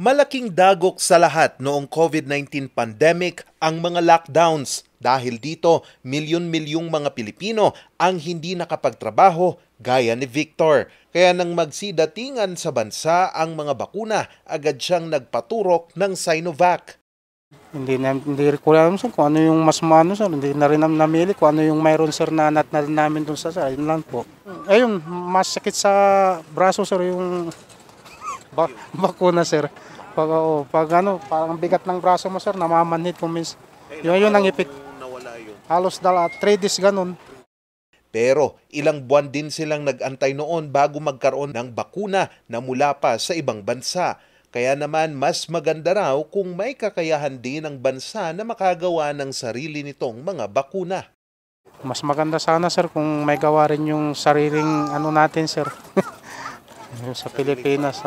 Malaking dagok sa lahat noong COVID-19 pandemic ang mga lockdowns. Dahil dito, milyon-milyong mga Pilipino ang hindi nakapagtrabaho gaya ni Victor. Kaya nang magsidatingan sa bansa ang mga bakuna, agad siyang nagpaturok ng Sinovac. Hindi ko alam sir kung ano yung mas maano sir, hindi na rin namin namili kung ano yung mayroon sir na namin dun sa sir, yun lang po. Ayun, mas sakit sa braso sir yung bakuna sir. Parang bigat ng braso mo sir, namamanhid kung minsan. Yun ang ipit. Halos 3 days ganun. Pero ilang buwan din silang nag-antay noon bago magkaroon ng bakuna na mula pa sa ibang bansa. Kaya naman mas maganda raw kung may kakayahan din ang bansa na makagawa ng sarili nitong mga bakuna. Mas maganda sana sir kung may gawa rin yung sariling natin sir. Sa Pilipinas.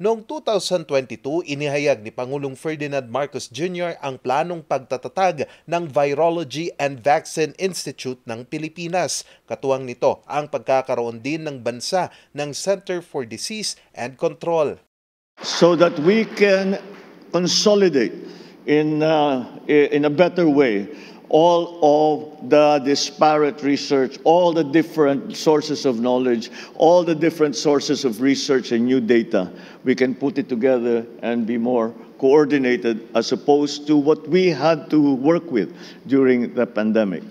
Noong 2022, inihayag ni Pangulong Ferdinand Marcos Jr. ang planong pagtatatag ng Virology and Vaccine Institute ng Pilipinas. Katuwang nito ang pagkakaroon din ng bansa ng Center for Disease and Control. So that we can consolidate in a better way all of the disparate research, all the different sources of knowledge, all the different sources of research and new data. We can put it together and be more coordinated as opposed to what we had to work with during the pandemic.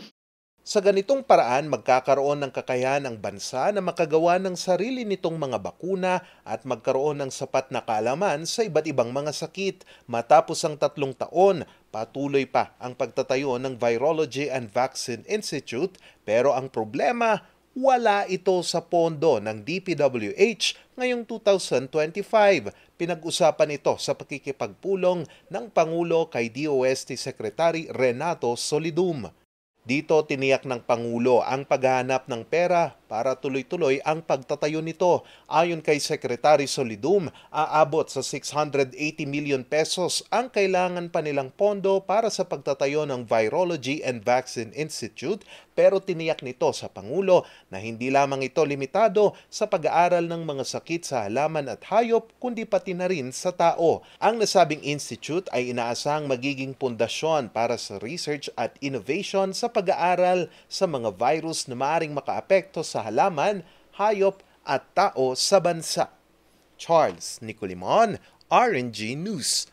Sa ganitong paraan, magkakaroon ng kakayahan ng bansa na makagawa ng sarili nitong mga bakuna at magkaroon ng sapat na kaalaman sa iba't ibang mga sakit. Matapos ang 3 taon, patuloy pa ang pagtatayo ng Virology and Vaccine Institute, pero ang problema, wala ito sa pondo ng DPWH ngayong 2025. Pinag-usapan ito sa pakikipagpulong ng Pangulo kay DOST Secretary Renato Solidum. Dito tiniyak ng Pangulo ang paghahanap ng pera para tuloy-tuloy ang pagtatayo nito. Ayon kay Secretary Solidum, aabot sa 680 million pesos ang kailangan pa nilang pondo para sa pagtatayo ng Virology and Vaccine Institute, pero tiniyak nito sa Pangulo na hindi lamang ito limitado sa pag-aaral ng mga sakit sa halaman at hayop, kundi pati na rin sa tao. Ang nasabing institute ay inaasahang magiging pundasyon para sa research at innovation sa pag-aaral sa mga virus na maaaring makaapekto sa halaman, hayop at tao sa bansa. Charles Nicolimon, RNG News.